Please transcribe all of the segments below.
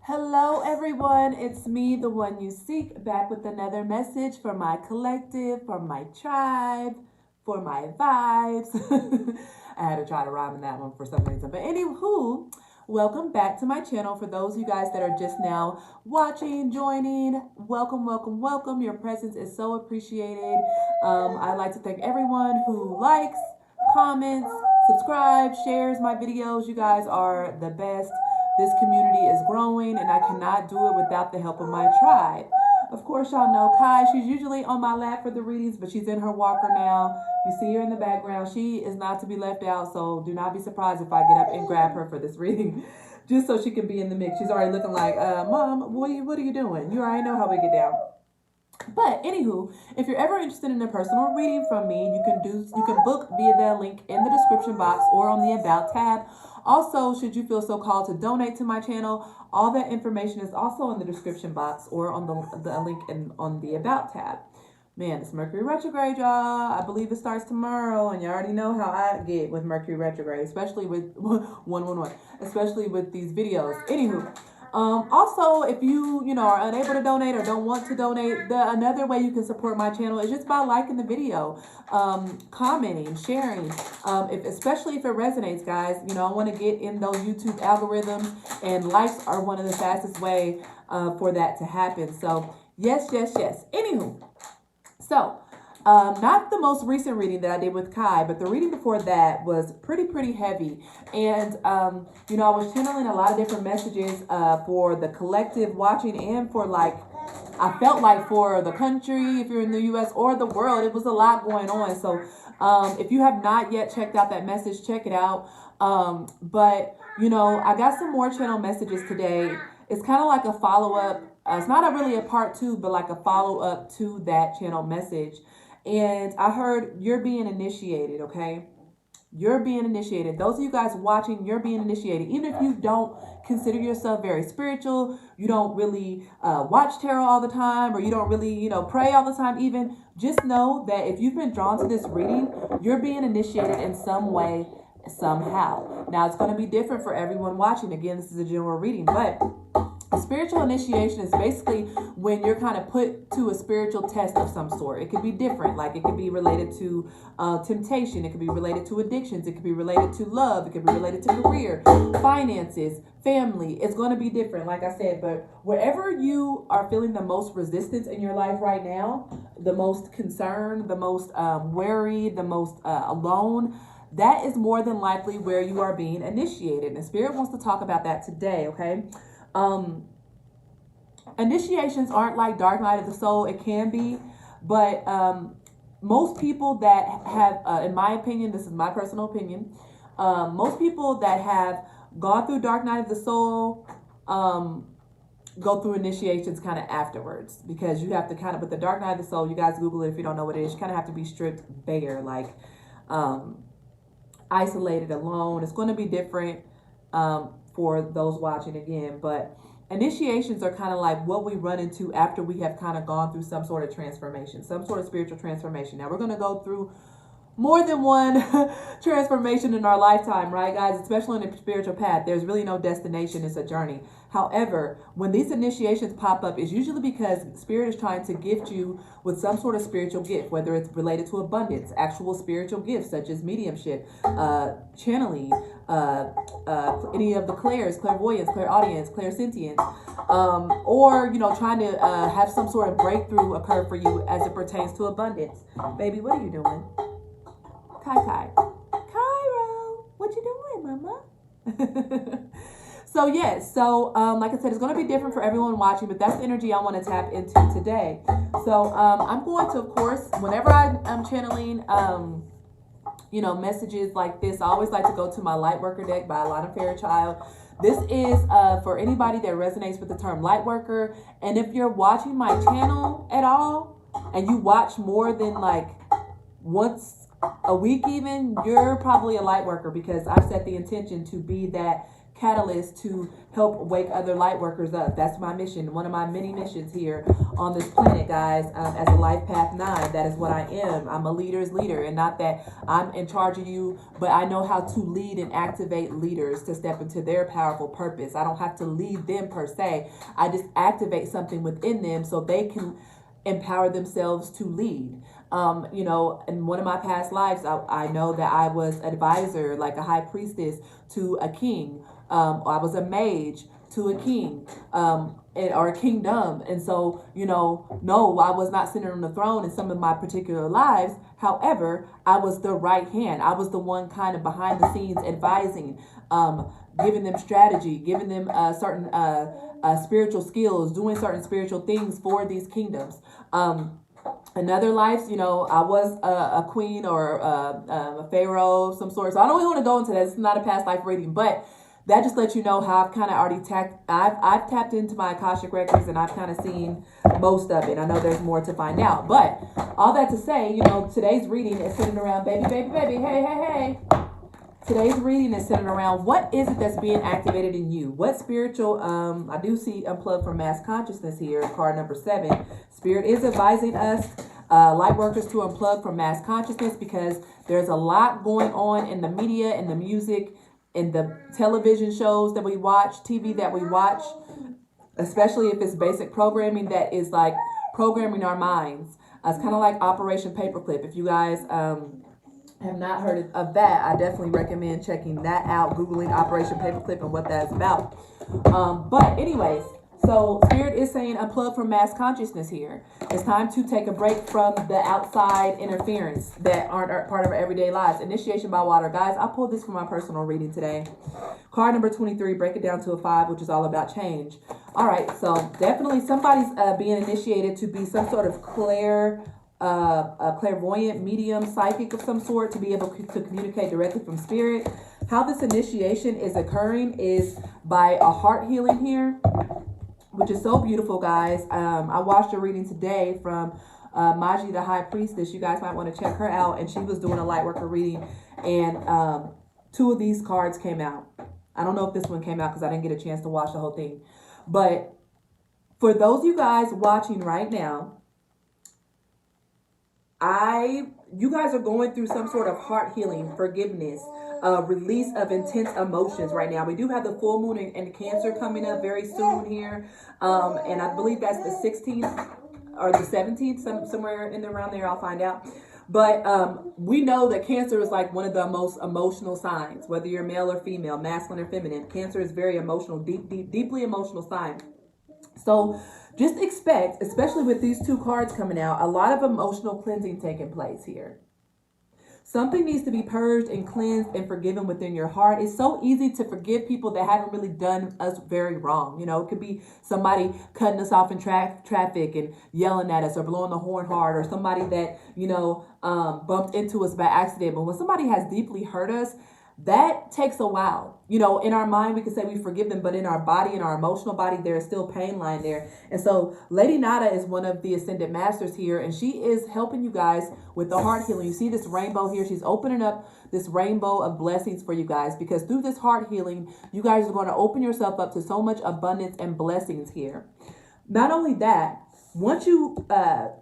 Hello, everyone. It's me, the one you seek, back with another message for my collective, for my tribe, for my vibes. I had to try to rhyme in that one for some reason. But anywho, welcome back to my channel. For those of you guys that are just now watching, joining, welcome, welcome, welcome. Your presence is so appreciated. I'd like to thank everyone who likes, comments, subscribes, shares my videos. You guys are the best. This community is growing, and I cannot do it without the help of my tribe. Of course, y'all know Kai. She's usually on my lap for the readings, but she's in her walker now. You see her in the background. She is not to be left out, so do not be surprised if I get up and grab her for this reading, just so she can be in the mix. She's already looking like, Mom, what are you doing? You already know how we get down. But anywho, if you're ever interested in a personal reading from me, you can book via the link in the description box or on the About tab. Also, should you feel so called to donate to my channel, all that information is also in the description box or on the link on the About tab. Man, it's Mercury retrograde, y'all. I believe it starts tomorrow, and you already know how I get with Mercury retrograde, especially with 111, especially with these videos. Anywho. Also, if you are unable to donate or don't want to donate, another way you can support my channel is just by liking the video, commenting, sharing, especially if it resonates, guys. I want to get in those YouTube algorithms, and likes are one of the fastest way for that to happen. So yes. Anywho, so not the most recent reading that I did with Kai, but the reading before that was pretty heavy. And, I was channeling a lot of different messages for the collective watching, and for I felt like for the country, if you're in the U.S. or the world, it was a lot going on. So if you have not yet checked out that message, check it out. But, I got some more channel messages today. It's kind of like a follow-up. It's not really a part 2, but like a follow-up to that channel message. And I heard you're being initiated, okay? You're being initiated. Those of you guys watching, you're being initiated. Even if you don't consider yourself very spiritual, you don't really watch tarot all the time, or you don't really, pray all the time even, just know that if you've been drawn to this reading, you're being initiated in some way, somehow. Now, it's going to be different for everyone watching. Again, this is a general reading, but spiritual initiation is basically when you're kind of put to a spiritual test of some sort. It could be different. Like, it could be related to temptation. It could be related to addictions. It could be related to love. It could be related to career, finances, family. It's going to be different, like I said. But wherever you are feeling the most resistance in your life right now, the most concerned, the most worried, the most alone, that is more than likely where you are being initiated. And Spirit wants to talk about that today, okay? Initiations aren't like dark night of the soul. It can be, but most people that have, in my opinion, this is my personal opinion, most people that have gone through dark night of the soul go through initiations kind of afterwards, because you have to kind of, with the dark night of the soul, you guys Google it if you don't know what it is, you kind of have to be stripped bare, like isolated, alone. It's going to be different for those watching again, but initiations are kind of like what we run into after we have kind of gone through some sort of transformation, some sort of spiritual transformation. Now, we're going to go through more than one transformation in our lifetime, right, guys? Especially on the spiritual path, there's really no destination. It's a journey. However, when these initiations pop up, it's usually because Spirit is trying to gift you with some sort of spiritual gift, whether it's related to abundance, actual spiritual gifts such as mediumship, channeling, any of the clairs, clairvoyance, clairaudience, clairsentience, or trying to have some sort of breakthrough occur for you as it pertains to abundance. Baby, what are you doing? Kai. Cairo, what you doing, mama? So yes, like I said, it's going to be different for everyone watching, but that's the energy I want to tap into today. So I'm going to, of course, whenever I'm channeling, messages like this, I always like to go to my Lightworker deck by Alana Fairchild. This is for anybody that resonates with the term Lightworker. And if you're watching my channel at all, and you watch more than like once a week even, you're probably a light worker, because I've set the intention to be that catalyst to help wake other light workers up. That's my mission, one of my many missions here on this planet, guys. As a life path 9, that is what I am. I'm a leader's leader, and not that I'm in charge of you, but I know how to lead and activate leaders to step into their powerful purpose. I don't have to lead them per se. I just activate something within them so they can empower themselves to lead. You know, in one of my past lives, I know that I was advisor, like a high priestess to a king. I was a mage to a king, or a kingdom. And so, you know, no, I was not sitting on the throne in some of my particular lives. However, I was the right hand. I was the one kind of behind the scenes advising, giving them strategy, giving them certain spiritual skills, doing certain spiritual things for these kingdoms. In other lives, you know, I was a queen or a pharaoh of some sort. So I don't really want to go into that. It's not a past life reading, but that just lets you know how I've kind of already I've tapped into my Akashic records, and I've kind of seen most of it. I know there's more to find out, but all that to say, you know, today's reading is centered around baby, hey, hey. Today's reading is centered around what is it that's being activated in you? What spiritual, I do see Unplugged from Mass Consciousness here, card number 7. Spirit is advising us, light workers, to unplug from mass consciousness, because there's a lot going on in the media, in the music, in the television shows that we watch, TV that we watch, especially if it's basic programming that is like programming our minds. It's kind of like Operation Paperclip. If you guys have not heard of that, I definitely recommend checking that out, Googling Operation Paperclip and what that's about. But anyways, so Spirit is saying unplug from mass consciousness here. It's time to take a break from the outside interference that aren't part of our everyday lives. Initiation by water. Guys, I pulled this from my personal reading today. Card number 23, break it down to a 5, which is all about change. All right, so definitely somebody's being initiated to be some sort of a clairvoyant, medium, psychic of some sort, to be able to communicate directly from spirit. How this initiation is occurring is by a heart healing here, which is so beautiful, guys. I watched a reading today from Maji, the High Priestess. You guys might want to check her out. And she was doing a Lightworker reading, and 2 of these cards came out. I don't know if this one came out because I didn't get a chance to watch the whole thing. But for those of you guys watching right now, you guys are going through some sort of heart healing, forgiveness, release of intense emotions right now. We do have the full moon in Cancer coming up very soon here. And I believe that's the 16th or the 17th, somewhere in around there. I'll find out. But we know that Cancer is like one of the most emotional signs, whether you're male or female, masculine or feminine. Cancer is very emotional, deeply emotional sign. So just expect, especially with these 2 cards coming out, a lot of emotional cleansing taking place here. Something needs to be purged and cleansed and forgiven within your heart. It's so easy to forgive people that haven't really done us very wrong. You know, it could be somebody cutting us off in traffic and yelling at us, or blowing the horn hard, or somebody that, you know, bumped into us by accident. But when somebody has deeply hurt us, that takes a while. You know, in our mind, we can say we forgive them, but in our body, in our emotional body, there is still pain lying there. And so Lady Nada is one of the Ascended Masters here, and she is helping you guys with the heart healing. You see this rainbow here. She's opening up this rainbow of blessings for you guys, because through this heart healing, you guys are going to open yourself up to so much abundance and blessings here. Not only that, once you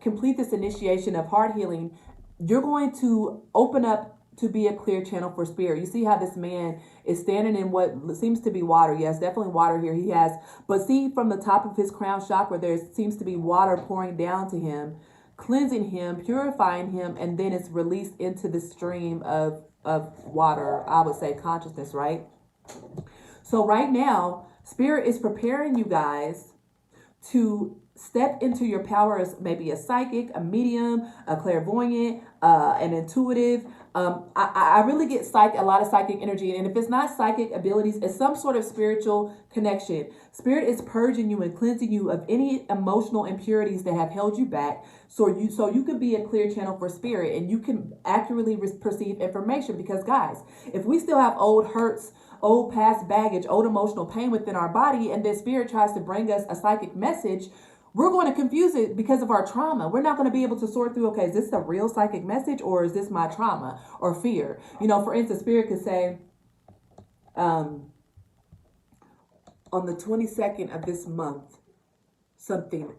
complete this initiation of heart healing, you're going to open up to be a clear channel for spirit. You see how this man is standing in what seems to be water. Yes, definitely water here. He has, but see, from the top of his crown chakra, there seems to be water pouring down to him, cleansing him, purifying him, and then it's released into the stream of water, I would say consciousness, right? So right now, spirit is preparing you guys to step into your power as maybe a psychic, a medium, a clairvoyant, an intuitive. I really get a lot of psychic energy. And if it's not psychic abilities, it's some sort of spiritual connection. Spirit is purging you and cleansing you of any emotional impurities that have held you back, so you can be a clear channel for spirit, and you can accurately perceive information. Because guys, if we still have old hurts, old past baggage, old emotional pain within our body, and then spirit tries to bring us a psychic message, we're going to confuse it because of our trauma. We're not going to be able to sort through, okay, is this a real psychic message, or is this my trauma or fear? You know, for instance, spirit could say, on the 22nd of this month, something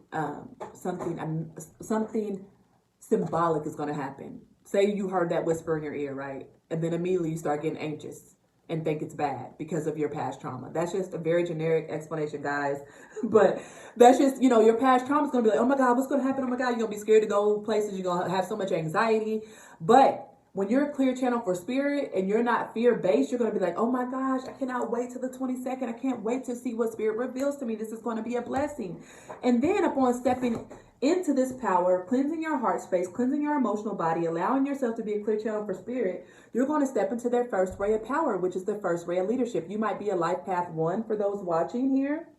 symbolic is going to happen. Say you heard that whisper in your ear, right? And then immediately you start getting anxious and think it's bad because of your past trauma. That's just a very generic explanation, guys. But that's just, you know, your past trauma is going to be like, oh my God, what's going to happen? Oh my God, you're going to be scared to go places. You're going to have so much anxiety. But when you're a clear channel for spirit and you're not fear-based, you're going to be like, oh my gosh, I cannot wait till the 22nd. I can't wait to see what spirit reveals to me. This is going to be a blessing. And then upon stepping into this power, cleansing your heart space, cleansing your emotional body, allowing yourself to be a clear channel for spirit, you're going to step into their first ray of power, which is the first ray of leadership. You might be a life path 1 for those watching here.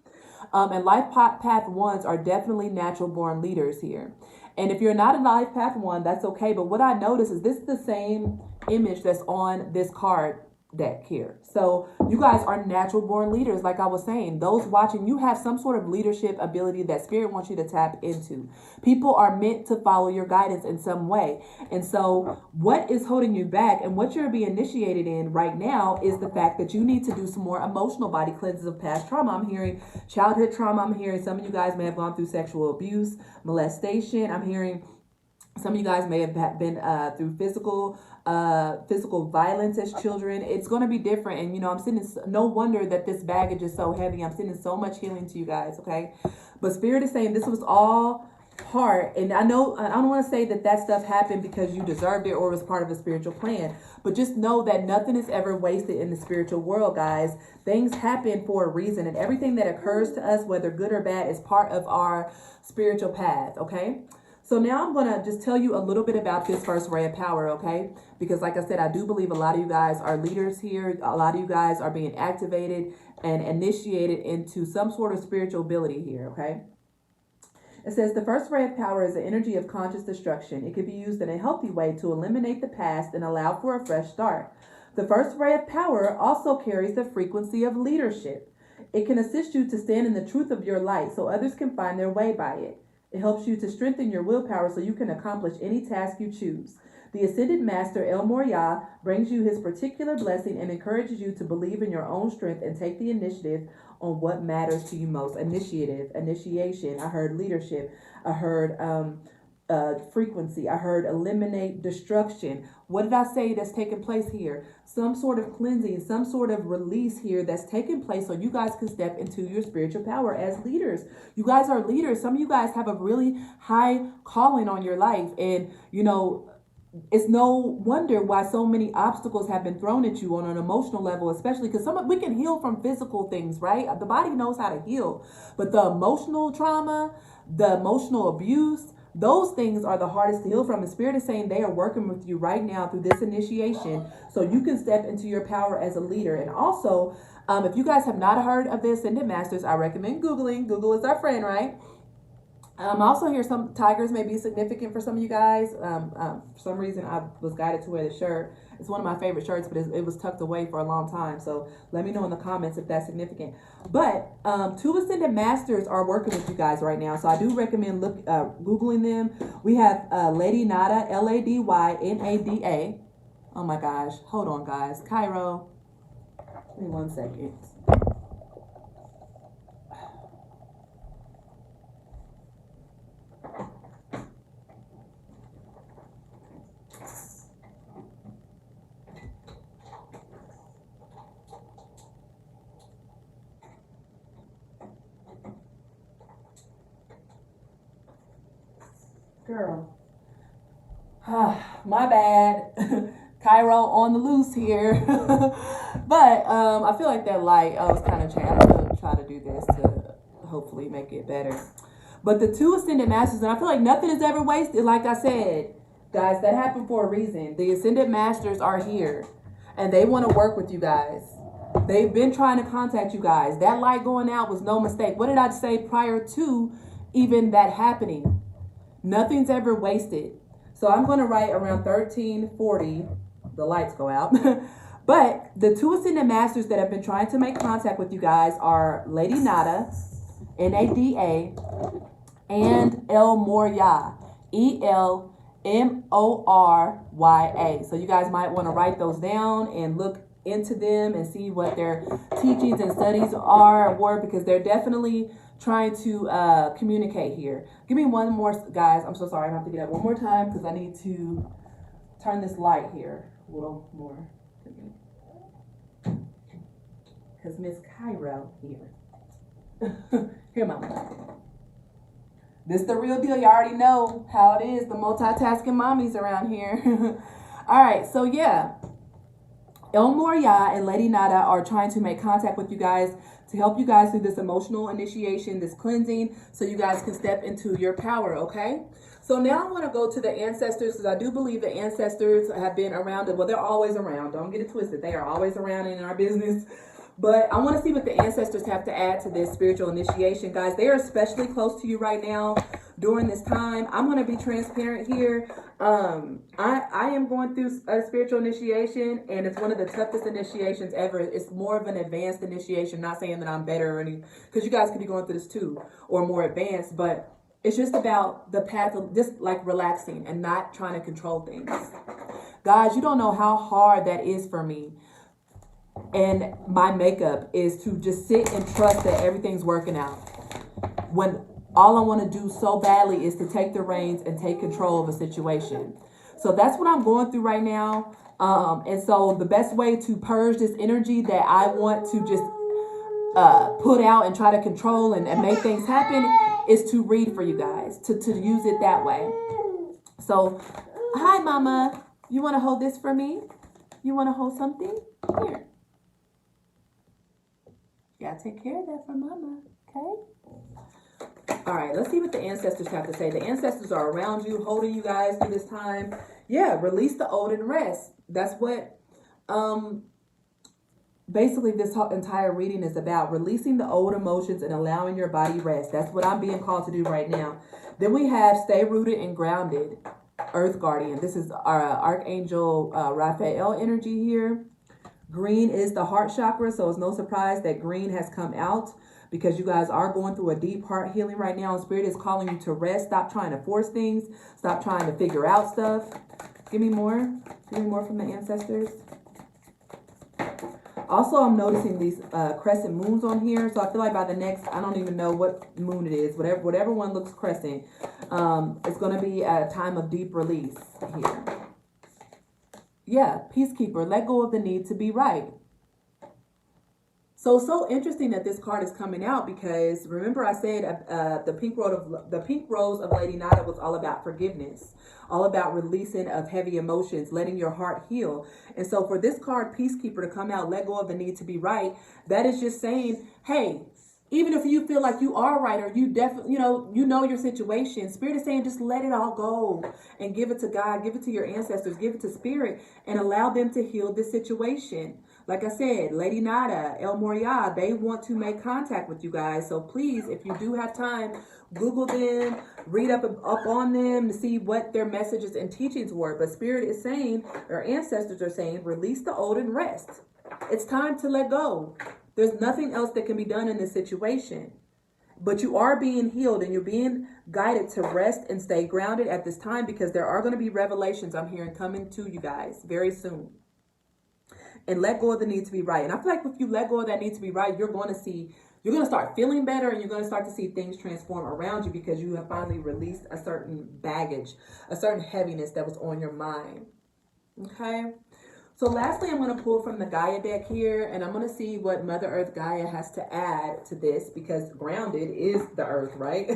And life path 1s are definitely natural born leaders here. And if you're not a life path 1, that's okay. But what I notice is this is the same image that's on this card deck here. So you guys are natural born leaders. Like I was saying, those watching, you have some sort of leadership ability that spirit wants you to tap into. People are meant to follow your guidance in some way. And so what is holding you back and what you're being initiated in right now is the fact that you need to do some more emotional body cleanses of past trauma. I'm hearing childhood trauma. I'm hearing some of you guys may have gone through sexual abuse, molestation. I'm hearing some of you guys may have been through physical violence as children. It's going to be different. And, you know, I'm sending, no wonder that this baggage is so heavy. I'm sending so much healing to you guys. Okay. But spirit is saying this was all part. And I know, I don't want to say that stuff happened because you deserved it or was part of a spiritual plan, but just know that nothing is ever wasted in the spiritual world, guys. Things happen for a reason, and everything that occurs to us, whether good or bad, is part of our spiritual path. Okay. So now I'm going to just tell you a little bit about this first ray of power, okay? Because like I said, I do believe a lot of you guys are leaders here. A lot of you guys are being activated and initiated into some sort of spiritual ability here, okay? It says the first ray of power is the energy of conscious destruction. It can be used in a healthy way to eliminate the past and allow for a fresh start. The first ray of power also carries the frequency of leadership. It can assist you to stand in the truth of your light so others can find their way by it. It helps you to strengthen your willpower so you can accomplish any task you choose. The Ascended Master, El Morya, brings you his particular blessing and encourages you to believe in your own strength and take the initiative on what matters to you most. Initiation. I heard leadership. I heard frequency. I heard eliminate destruction. What did I say that's taking place here? Some sort of cleansing, some sort of release here that's taking place so you guys can step into your spiritual power as leaders. You guys are leaders. Some of you guys have a really high calling on your life. And, you know, it's no wonder why so many obstacles have been thrown at you on an emotional level, especially because we can heal from physical things, right? The body knows how to heal. But the emotional trauma, the emotional abuse, those things are the hardest to heal from. The spirit is saying they are working with you right now through this initiation so you can step into your power as a leader. And also, if you guys have not heard of the Ascended Masters, I recommend Googling. Google is our friend, right? Also here, some tigers may be significant for some of you guys. For some reason, I was guided to wear the shirt. It's one of my favorite shirts, but it was tucked away for a long time. So let me know in the comments if that's significant. But 2 Ascended Masters are working with you guys right now. So I do recommend Googling them. We have Lady Nada, Ladyynada. Oh my gosh. Hold on, guys. Cairo. Give me 1 second. Girl, my bad. Cairo on the loose here. But I feel like that light, I was kind of trying. I'm going to try to do this to hopefully make it better. But the 2 Ascended Masters, and I feel like nothing is ever wasted. Like I said, guys, that happened for a reason. The Ascended Masters are here, and they want to work with you guys. They've been trying to contact you guys. That light going out was no mistake. What did I say prior to even that happening? Nothing's ever wasted. So I'm going to write around 1340. The lights go out. But the 2 Ascended Masters that have been trying to make contact with you guys are Lady Nada, Nada, and El Morya, Elmorya. So you guys might want to write those down and look into them and see what their teachings and studies were, because they're definitely trying to communicate here. Give me one more, guys. I'm so sorry. I have to get up one more time because I need to turn this light here a little more. Because Miss Cairo here. Here, Mama. This the real deal. You already know how it is. The multitasking mommies around here. All right. So, yeah. El Moria and Lady Nada are trying to make contact with you guys to help you guys through this emotional initiation, this cleansing, so you guys can step into your power, okay? So now I want to go to the ancestors, because I do believe the ancestors have been around. Well, they're always around. Don't get it twisted. They are always around in our business. But I want to see what the ancestors have to add to this spiritual initiation. Guys, they are especially close to you right now during this time. I'm going to be transparent here. I am going through a spiritual initiation, and it's one of the toughest initiations ever. It's more of an advanced initiation. Not saying that I'm better or anything, because you guys could be going through this too, or more advanced. But it's just about the path of just like relaxing and not trying to control things. Guys, you don't know how hard that is for me. And my makeup is to just sit and trust that everything's working out, when all I want to do so badly is to take the reins and take control of a situation. So that's what I'm going through right now. And so the best way to purge this energy that I want to just put out and try to control and make things happen is to read for you guys, to use it that way. So, hi, Mama. You want to hold this for me? You want to hold something? Here. Gotta take care of that for Mama, okay? All right, let's see what the ancestors have to say. The ancestors are around you, holding you guys through this time. Yeah, release the old and rest. That's what basically this whole entire reading is about. Releasing the old emotions and allowing your body rest. That's what I'm being called to do right now. Then we have stay rooted and grounded, Earth Guardian. This is our Archangel Raphael energy here. Green is the heart chakra, so it's no surprise that green has come out, because you guys are going through a deep heart healing right now. And Spirit is calling you to rest. Stop trying to force things. Stop trying to figure out stuff. Give me more. Give me more from the ancestors. Also, I'm noticing these crescent moons on here. So I feel like by the next, I don't even know what moon it is. Whatever one looks crescent, it's going to be a time of deep release here. Yeah, Peacekeeper, let go of the need to be right. So interesting that this card is coming out, because remember I said the pink rose of Lady Nada was all about forgiveness, all about releasing of heavy emotions, letting your heart heal. And so for this card, Peacekeeper, to come out, let go of the need to be right, that is just saying, hey, even if you feel like you are right, or you definitely, you know your situation, Spirit is saying just let it all go and give it to God, give it to your ancestors, give it to Spirit, and allow them to heal this situation. Like I said, Lady Nada, El Moria, they want to make contact with you guys. So please, if you do have time, Google them, read up on them to see what their messages and teachings were. But Spirit is saying, or ancestors are saying, release the old and rest. It's time to let go. There's nothing else that can be done in this situation. But you are being healed, and you're being guided to rest and stay grounded at this time, because there are going to be revelations I'm hearing coming to you guys very soon. And let go of the need to be right. And I feel like if you let go of that need to be right, you're going to start feeling better, and you're going to start to see things transform around you, because you have finally released a certain baggage, a certain heaviness that was on your mind. Okay. So lastly, I'm going to pull from the Gaia deck here, and I'm going to see what Mother Earth Gaia has to add to this, because grounded is the earth, right?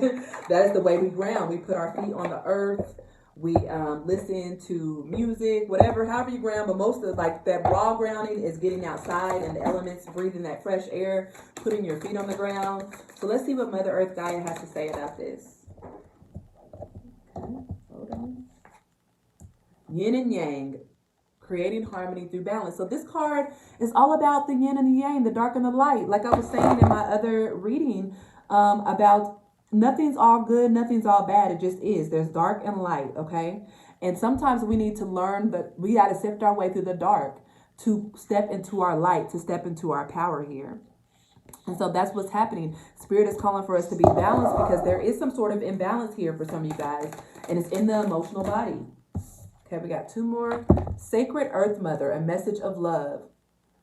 That is the way we ground. We put our feet on the earth. We listen to music, whatever, however you ground. But most of like that raw grounding is getting outside in the elements, breathing that fresh air, putting your feet on the ground. So let's see what Mother Earth Gaia has to say about this. Okay, hold on. Yin and Yang. Creating harmony through balance. So this card is all about the yin and the yang, the dark and the light. Like I was saying in my other reading about nothing's all good, nothing's all bad. It just is. There's dark and light, okay? And sometimes we need to learn that we got to sift our way through the dark to step into our light, to step into our power here. And so that's what's happening. Spirit is calling for us to be balanced, because there is some sort of imbalance here for some of you guys, and it's in the emotional body. Okay, we got two more. Sacred Earth Mother, a message of love.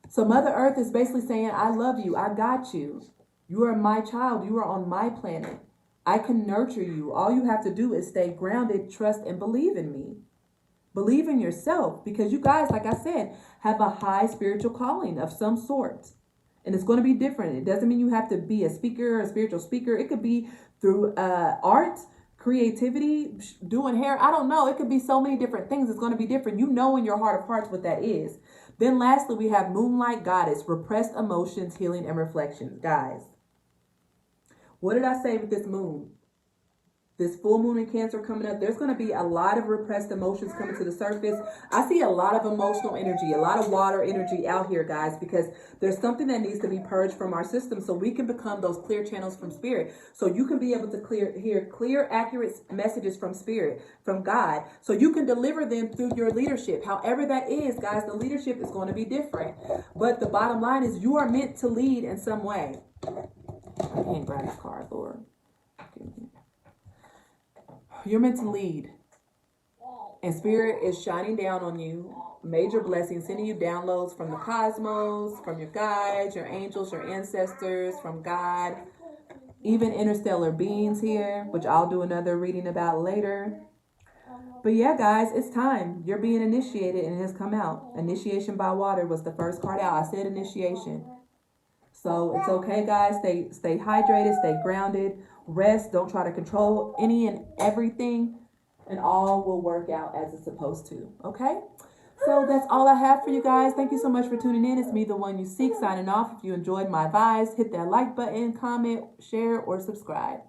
So Mother Earth is basically saying, I love you. I got you. You are my child. You are on my planet. I can nurture you. All you have to do is stay grounded, trust, and believe in me. Believe in yourself, because you guys, like I said, have a high spiritual calling of some sort. And it's going to be different. It doesn't mean you have to be a speaker, a spiritual speaker. It could be through art, creativity, doing hair. I don't know. It could be so many different things. It's going to be different. You know in your heart of hearts what that is. Then lastly, we have Moonlight Goddess, repressed emotions, healing, and reflections. Guys, what did I say with this moon? This full moon in Cancer coming up, there's going to be a lot of repressed emotions coming to the surface. I see a lot of emotional energy, a lot of water energy out here, guys, because there's something that needs to be purged from our system so we can become those clear channels from spirit. So you can be able to hear clear, accurate messages from spirit, from God, so you can deliver them through your leadership. However that is, guys, the leadership is going to be different. But the bottom line is you are meant to lead in some way. I can't grab this card, Lord. You're meant to lead. And spirit is shining down on you. Major blessings, sending you downloads from the cosmos, from your guides, your angels, your ancestors, from God. Even interstellar beings here, which I'll do another reading about later. But yeah, guys, it's time. You're being initiated and it has come out. Initiation by water was the first card out. I said initiation. So it's okay, guys. Stay hydrated, stay grounded, rest. Don't try to control any and everything, and all will work out as it's supposed to. Okay? So that's all I have for you guys. Thank you so much for tuning in. It's me, the one you seek, signing off. If you enjoyed my vibes, hit that like button, comment, share, or subscribe.